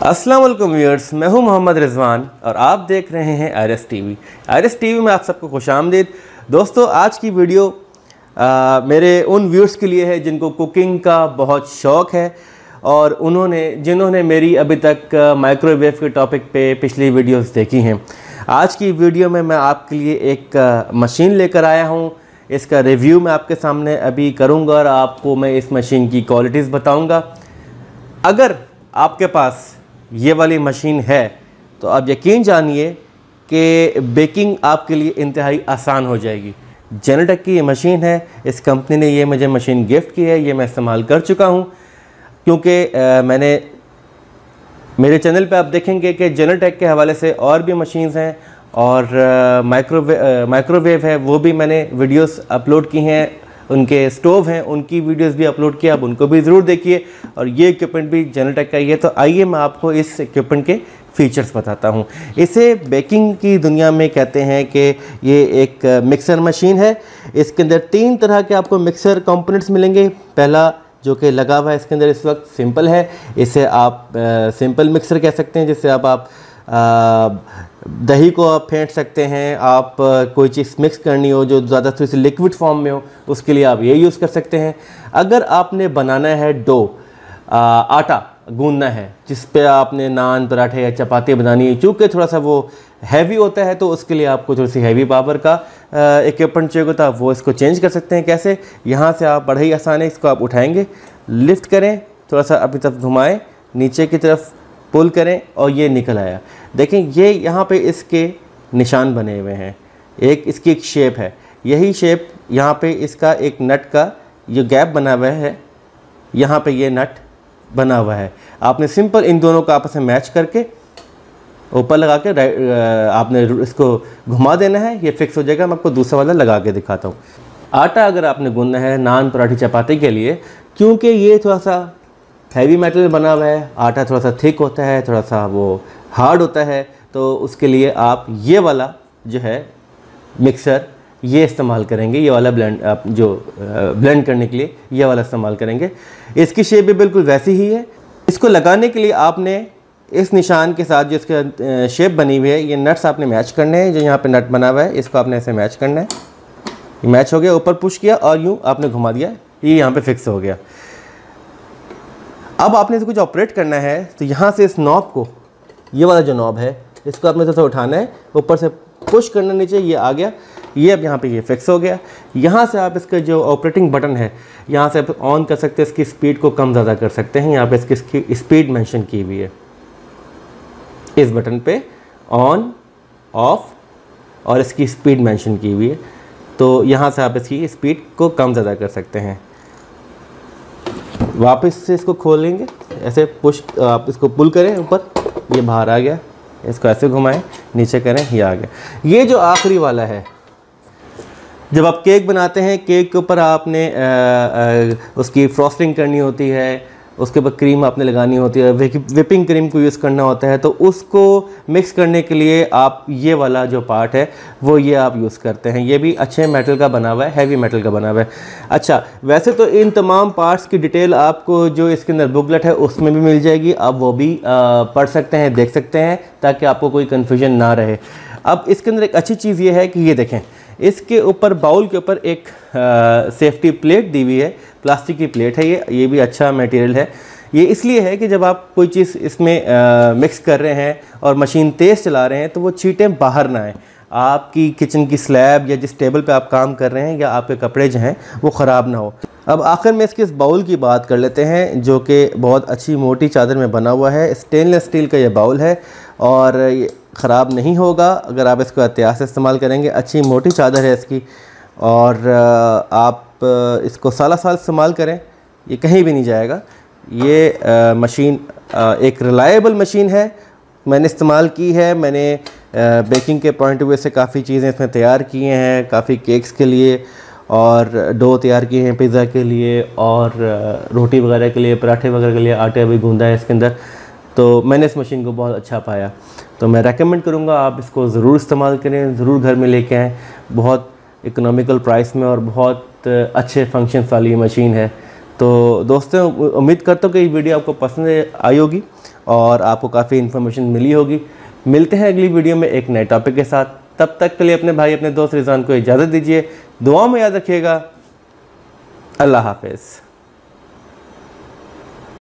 अस्सलाम वालेकुम व्यूअर्स, मैं हूं मोहम्मद रिजवान और आप देख रहे हैं आरएस टीवी। आरएस टीवी में आप सबको खुशामदीद। दोस्तों, आज की वीडियो मेरे उन व्यूअर्स के लिए है जिनको कुकिंग का बहुत शौक़ है और जिन्होंने मेरी अभी तक माइक्रोवेव के टॉपिक पे पिछली वीडियोस देखी हैं। आज की वीडियो में मैं आपके लिए एक मशीन लेकर आया हूं। इसका रिव्यू मैं आपके सामने अभी करूंगा और आपको मैं इस मशीन की क्वालिटीज़ बताऊंगा। अगर आपके पास ये वाली मशीन है तो आप यकीन जानिए कि बेकिंग आपके लिए इंतहाई आसान हो जाएगी। जेनेटेक की ये मशीन है। इस कंपनी ने ये मुझे मशीन गिफ्ट की है। ये मैं इस्तेमाल कर चुका हूँ क्योंकि मैंने मेरे चैनल पे आप देखेंगे कि जेनेटेक के हवाले से और भी मशीन्स हैं और माइक्रोवेव है, वो भी मैंने वीडियोस अपलोड की हैं। उनके स्टोव हैं, उनकी वीडियोस भी अपलोड किया, आप उनको भी ज़रूर देखिए। और ये इक्विपमेंट भी जेनेटेक का ही है। तो आइए मैं आपको इस इक्विपमेंट के फीचर्स बताता हूँ। इसे बेकिंग की दुनिया में कहते हैं कि ये एक मिक्सर मशीन है। इसके अंदर 3 तरह के आपको मिक्सर कंपोनेंट्स मिलेंगे। पहला जो कि लगा हुआ है इसके अंदर इस वक्त सिंपल है। इसे आप सिंपल मिक्सर कह सकते हैं, जिससे आप दही को आप फेंट सकते हैं। आप कोई चीज़ मिक्स करनी हो जो ज़्यादा थोड़ी सी लिक्विड फॉर्म में हो, उसके लिए आप ये यूज़ कर सकते हैं। अगर आपने बनाना है डो, आटा गूंदना है, जिस पे आपने नान, पराठे या चपाती बनानी है, चूँकि थोड़ा सा वो हैवी होता है तो उसके लिए आपको थोड़ी सी हैवी पावर का इक्विपमेंट चाहिए होता है। वो इसको चेंज कर सकते हैं। कैसे? यहाँ से आप बड़ा ही आसान है। इसको आप उठाएँगे, लिफ्ट करें, थोड़ा सा अपनी तरफ घुमाएँ, नीचे की तरफ पुल करें और ये निकल आया। देखें, ये यहाँ पे इसके निशान बने हुए हैं। एक इसकी एक शेप है, यही शेप यहाँ पे इसका एक नट का ये गैप बना हुआ है। यहाँ पे ये नट बना हुआ है। आपने सिंपल इन दोनों को आपस में मैच करके ऊपर लगा के आपने इसको घुमा देना है, ये फिक्स हो जाएगा। मैं आपको दूसरा वाला लगा के दिखाता हूँ। आटा अगर आपने गूंदना है नान, पराठी, चपाती के लिए, क्योंकि ये थोड़ा सा हैवी मेटल बना हुआ है, आटा थोड़ा सा थिक होता है, थोड़ा सा वो हार्ड होता है, तो उसके लिए आप ये वाला जो है मिक्सर ये इस्तेमाल करेंगे। ये वाला ब्लेंड, आप जो ब्लेंड करने के लिए ये वाला इस्तेमाल करेंगे। इसकी शेप भी बिल्कुल वैसी ही है। इसको लगाने के लिए आपने इस निशान के साथ जो इसका शेप बनी हुई है, ये नट्स आपने मैच करने हैं। जो यहाँ पे नट बना हुआ है इसको आपने ऐसे मैच करना है। ये मैच हो गया, ऊपर पुश किया और यूँ आपने घुमा दिया, ये यहाँ पर फिक्स हो गया। अब आपने इसको कुछ ऑपरेट करना है तो यहाँ से इस नॉब को, ये वाला जो नॉब है, इसको आपने थोड़ा सा उठाना है, ऊपर से पुश करना नीचे, ये आ गया। ये अब यहाँ पे ये फिक्स हो गया। यहाँ से आप इसका जो ऑपरेटिंग बटन है, यहाँ से आप ऑन कर सकते हैं। इसकी स्पीड को कम ज़्यादा कर सकते हैं। यहाँ पे इसकी स्पीड मेंशन की हुई है। इस बटन पे ऑन, ऑफ और इसकी स्पीड मेंशन की हुई है। तो यहाँ से आप इसकी स्पीड को कम ज़्यादा कर सकते हैं। वापस से इसको खोलेंगे, ऐसे पुश, आप इसको पुल करें ऊपर, ये बाहर आ गया। इसको ऐसे घुमाएं, नीचे करें, ये आ गया। ये जो आखिरी वाला है, जब आप केक बनाते हैं, केक के ऊपर आपने उसकी फ्रॉस्टिंग करनी होती है, उसके ऊपर क्रीम आपने लगानी होती है, विपिंग क्रीम को यूज़ करना होता है, तो उसको मिक्स करने के लिए आप ये वाला जो पार्ट है वो ये आप यूज़ करते हैं। ये भी अच्छे मेटल का बना हुआ है, हैवी मेटल का बना हुआ है। अच्छा, वैसे तो इन तमाम पार्ट्स की डिटेल आपको जो इसके अंदर बुकलेट है उसमें भी मिल जाएगी। आप वो भी पढ़ सकते हैं, देख सकते हैं, ताकि आपको कोई कन्फ्यूजन ना रहे। अब इसके अंदर एक अच्छी चीज़ ये है कि ये देखें, इसके ऊपर बाउल के ऊपर एक सेफ्टी प्लेट दी हुई है। प्लास्टिक की प्लेट है ये भी अच्छा मटेरियल है। ये इसलिए है कि जब आप कोई चीज़ इसमें मिक्स कर रहे हैं और मशीन तेज़ चला रहे हैं तो वो चीटें बाहर ना आए, आपकी किचन की स्लैब या जिस टेबल पे आप काम कर रहे हैं या आपके कपड़े जो हैं वो ख़राब ना हो। अब आखिर में इसके इस बाउल की बात कर लेते हैं, जो कि बहुत अच्छी मोटी चादर में बना हुआ है। स्टेनलेस स्टील का ये बाउल है और ये ख़राब नहीं होगा अगर आप इसको एहतियात से इस्तेमाल करेंगे। अच्छी मोटी चादर है इसकी और आप इसको साल इस्तेमाल करें, ये कहीं भी नहीं जाएगा। ये मशीन एक रिलायबल मशीन है। मैंने इस्तेमाल की है। मैंने बेकिंग के पॉइंट ऑफ व्यू से काफ़ी चीज़ें इसमें तैयार किए हैं, काफ़ी केक्स के लिए और डो तैयार किए हैं पिज़्ज़ा के लिए और रोटी वगैरह के लिए, पराठे वगैरह के लिए आटे भी गूंदा है इसके अंदर। तो मैंने इस मशीन को बहुत अच्छा पाया, तो मैं रेकमेंड करूँगा आप इसको ज़रूर इस्तेमाल करें, ज़रूर घर में लेके आएँ। बहुत इकोनॉमिकल प्राइस में और बहुत अच्छे फंक्शंस वाली मशीन है। तो दोस्तों, उम्मीद करता हूँ कि ये वीडियो आपको पसंद आई होगी और आपको काफ़ी इन्फॉर्मेशन मिली होगी। मिलते हैं अगली वीडियो में एक नए टॉपिक के साथ। तब तक के लिए अपने भाई अपने दोस्त रिजवान को इजाज़त दीजिए। दुआओं में याद रखिएगा। अल्लाह हाफिज़।